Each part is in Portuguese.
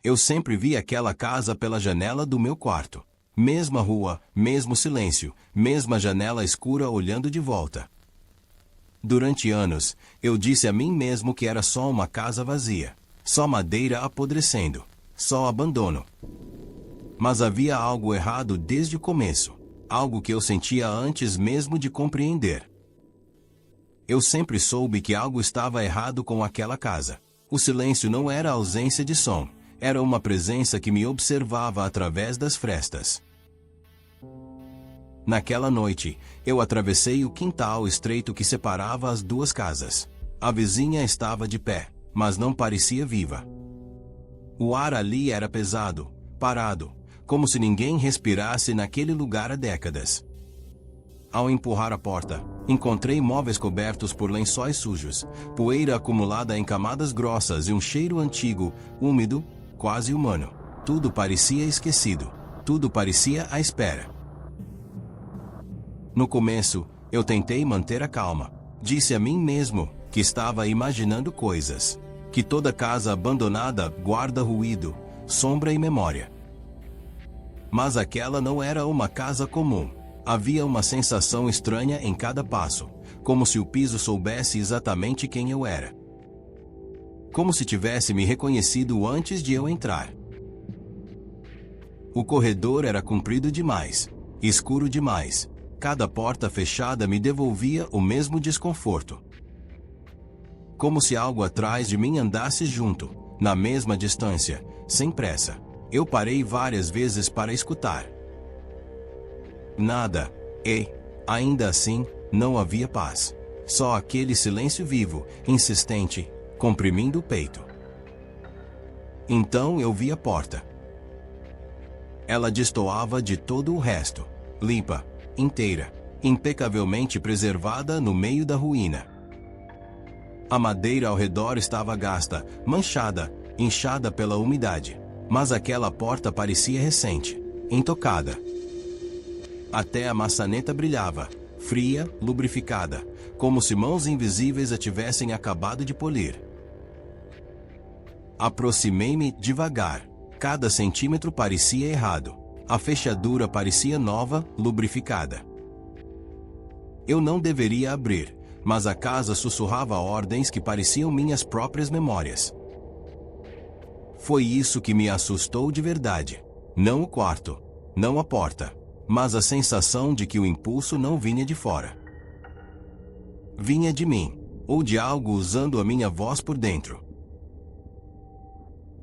Eu sempre vi aquela casa pela janela do meu quarto. Mesma rua, mesmo silêncio, mesma janela escura olhando de volta. Durante anos, eu disse a mim mesmo que era só uma casa vazia, só madeira apodrecendo, só abandono. Mas havia algo errado desde o começo, algo que eu sentia antes mesmo de compreender. Eu sempre soube que algo estava errado com aquela casa. O silêncio não era ausência de som, era uma presença que me observava através das frestas. Naquela noite, eu atravessei o quintal estreito que separava as duas casas. A vizinha estava de pé, mas não parecia viva. O ar ali era pesado, parado, como se ninguém respirasse naquele lugar há décadas. Ao empurrar a porta, encontrei móveis cobertos por lençóis sujos, poeira acumulada em camadas grossas e um cheiro antigo, úmido, quase humano. Tudo parecia esquecido. Tudo parecia à espera. No começo, eu tentei manter a calma. Disse a mim mesmo que estava imaginando coisas. Que toda casa abandonada guarda ruído, sombra e memória. Mas aquela não era uma casa comum. Havia uma sensação estranha em cada passo, como se o piso soubesse exatamente quem eu era. Como se tivesse me reconhecido antes de eu entrar. O corredor era comprido demais, escuro demais. Cada porta fechada me devolvia o mesmo desconforto. Como se algo atrás de mim andasse junto, na mesma distância, sem pressa. Eu parei várias vezes para escutar. Nada, e, ainda assim, não havia paz. Só aquele silêncio vivo, insistente, comprimindo o peito. Então eu vi a porta. Ela destoava de todo o resto, limpa, inteira, impecavelmente preservada no meio da ruína. A madeira ao redor estava gasta, manchada, inchada pela umidade, mas aquela porta parecia recente, intocada. Até a maçaneta brilhava, fria, lubrificada, como se mãos invisíveis a tivessem acabado de polir. Aproximei-me devagar. Cada centímetro parecia errado. A fechadura parecia nova, lubrificada. Eu não deveria abrir, mas a casa sussurrava ordens que pareciam minhas próprias memórias. Foi isso que me assustou de verdade. Não o quarto, não a porta, mas a sensação de que o impulso não vinha de fora. Vinha de mim, ou de algo usando a minha voz por dentro.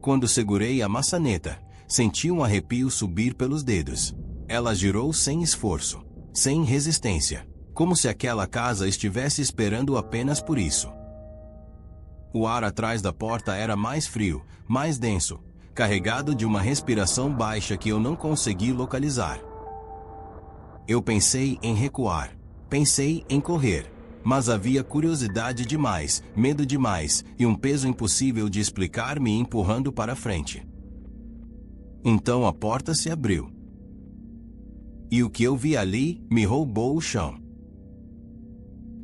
Quando segurei a maçaneta, senti um arrepio subir pelos dedos. Ela girou sem esforço, sem resistência, como se aquela casa estivesse esperando apenas por isso. O ar atrás da porta era mais frio, mais denso, carregado de uma respiração baixa que eu não consegui localizar. Eu pensei em recuar, pensei em correr, mas havia curiosidade demais, medo demais e um peso impossível de explicar me empurrando para frente. Então a porta se abriu. E o que eu vi ali me roubou o chão.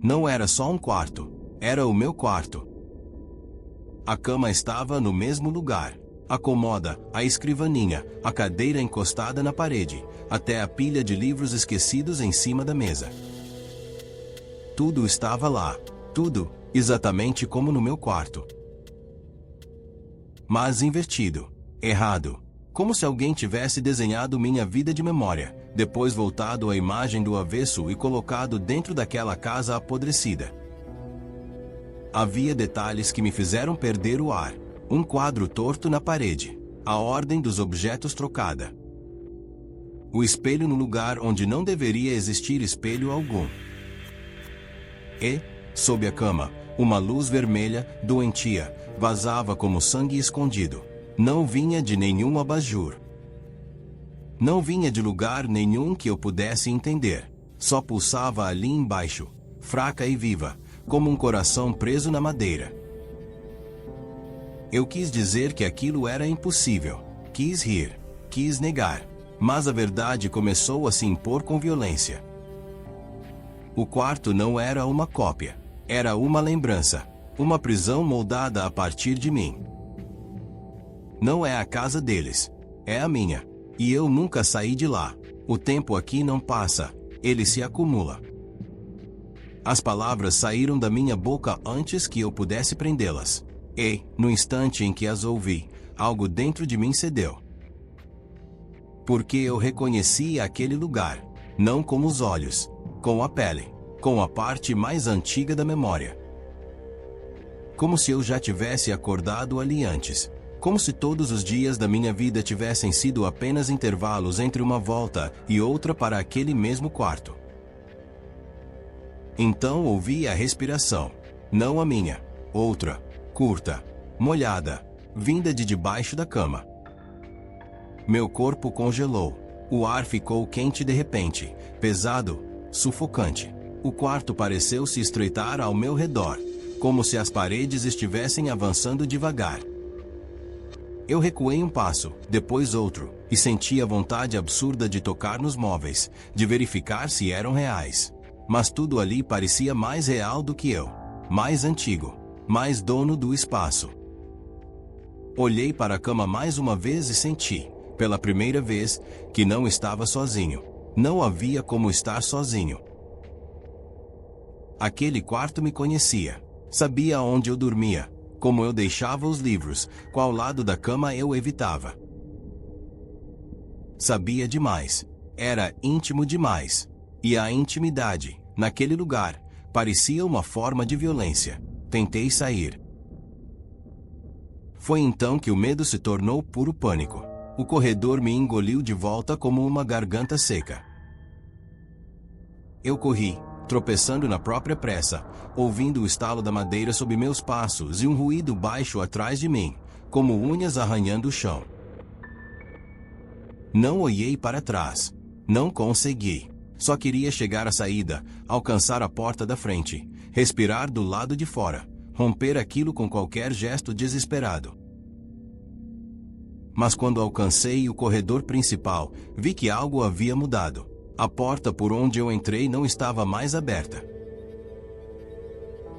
Não era só um quarto, era o meu quarto. A cama estava no mesmo lugar. A cômoda, a escrivaninha, a cadeira encostada na parede, até a pilha de livros esquecidos em cima da mesa. Tudo estava lá, tudo, exatamente como no meu quarto. Mas invertido, errado, como se alguém tivesse desenhado minha vida de memória, depois voltado a imagem do avesso e colocado dentro daquela casa apodrecida. Havia detalhes que me fizeram perder o ar. Um quadro torto na parede, a ordem dos objetos trocada. O espelho no lugar onde não deveria existir espelho algum. E, sob a cama, uma luz vermelha, doentia, vazava como sangue escondido. Não vinha de nenhum abajur. Não vinha de lugar nenhum que eu pudesse entender. Só pulsava ali embaixo, fraca e viva, como um coração preso na madeira. Eu quis dizer que aquilo era impossível. Quis rir. Quis negar. Mas a verdade começou a se impor com violência. O quarto não era uma cópia. Era uma lembrança. Uma prisão moldada a partir de mim. Não é a casa deles. É a minha. E eu nunca saí de lá. O tempo aqui não passa. Ele se acumula. As palavras saíram da minha boca antes que eu pudesse prendê-las. E, no instante em que as ouvi, algo dentro de mim cedeu. Porque eu reconheci aquele lugar, não com os olhos, com a pele, com a parte mais antiga da memória. Como se eu já tivesse acordado ali antes. Como se todos os dias da minha vida tivessem sido apenas intervalos entre uma volta e outra para aquele mesmo quarto. Então ouvi a respiração, não a minha, outra, curta, molhada, vinda de debaixo da cama. Meu corpo congelou, o ar ficou quente de repente, pesado, sufocante. O quarto pareceu se estreitar ao meu redor, como se as paredes estivessem avançando devagar. Eu recuei um passo, depois outro, e senti a vontade absurda de tocar nos móveis, de verificar se eram reais. Mas tudo ali parecia mais real do que eu, mais antigo, mais dono do espaço. Olhei para a cama mais uma vez e senti, pela primeira vez, que não estava sozinho. Não havia como estar sozinho. Aquele quarto me conhecia. Sabia onde eu dormia, como eu deixava os livros, qual lado da cama eu evitava. Sabia demais. Era íntimo demais. E a intimidade, naquele lugar, parecia uma forma de violência. Tentei sair. Foi então que o medo se tornou puro pânico. O corredor me engoliu de volta como uma garganta seca. Eu corri, tropeçando na própria pressa, ouvindo o estalo da madeira sob meus passos e um ruído baixo atrás de mim, como unhas arranhando o chão. Não olhei para trás. Não consegui. Só queria chegar à saída, alcançar a porta da frente, respirar do lado de fora, romper aquilo com qualquer gesto desesperado. Mas quando alcancei o corredor principal, vi que algo havia mudado. A porta por onde eu entrei não estava mais aberta.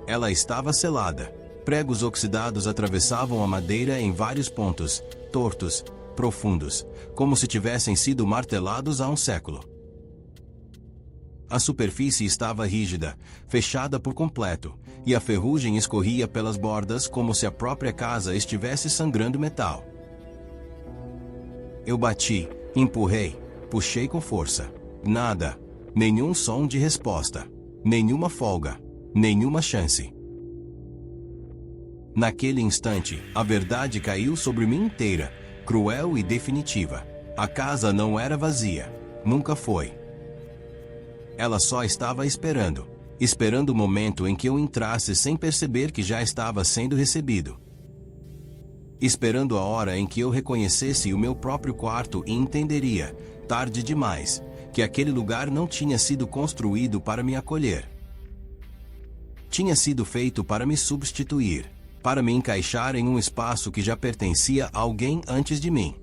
Ela estava selada. Pregos oxidados atravessavam a madeira em vários pontos, tortos, profundos, como se tivessem sido martelados há um século. A superfície estava rígida, fechada por completo, e a ferrugem escorria pelas bordas como se a própria casa estivesse sangrando metal. Eu bati, empurrei, puxei com força. Nada. Nenhum som de resposta. Nenhuma folga. Nenhuma chance. Naquele instante, a verdade caiu sobre mim inteira, cruel e definitiva. A casa não era vazia. Nunca foi. Ela só estava esperando. Esperando o momento em que eu entrasse sem perceber que já estava sendo recebido. Esperando a hora em que eu reconhecesse o meu próprio quarto e entenderia, tarde demais, que aquele lugar não tinha sido construído para me acolher. Tinha sido feito para me substituir, para me encaixar em um espaço que já pertencia a alguém antes de mim.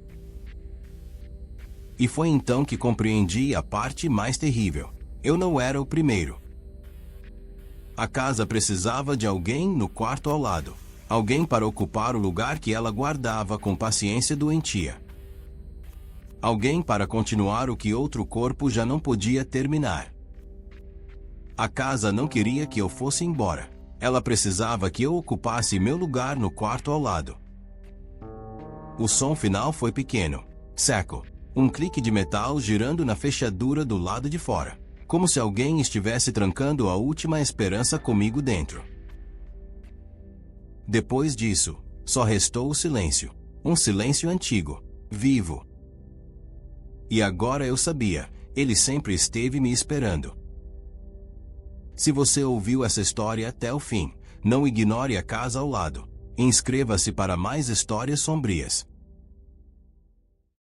E foi então que compreendi a parte mais terrível. Eu não era o primeiro. A casa precisava de alguém no quarto ao lado. Alguém para ocupar o lugar que ela guardava com paciência doentia. Alguém para continuar o que outro corpo já não podia terminar. A casa não queria que eu fosse embora. Ela precisava que eu ocupasse meu lugar no quarto ao lado. O som final foi pequeno, seco. Um clique de metal girando na fechadura do lado de fora. Como se alguém estivesse trancando a última esperança comigo dentro. Depois disso, só restou o silêncio. Um silêncio antigo, vivo. E agora eu sabia, ele sempre esteve me esperando. Se você ouviu essa história até o fim, não ignore a casa ao lado. Inscreva-se para mais histórias sombrias.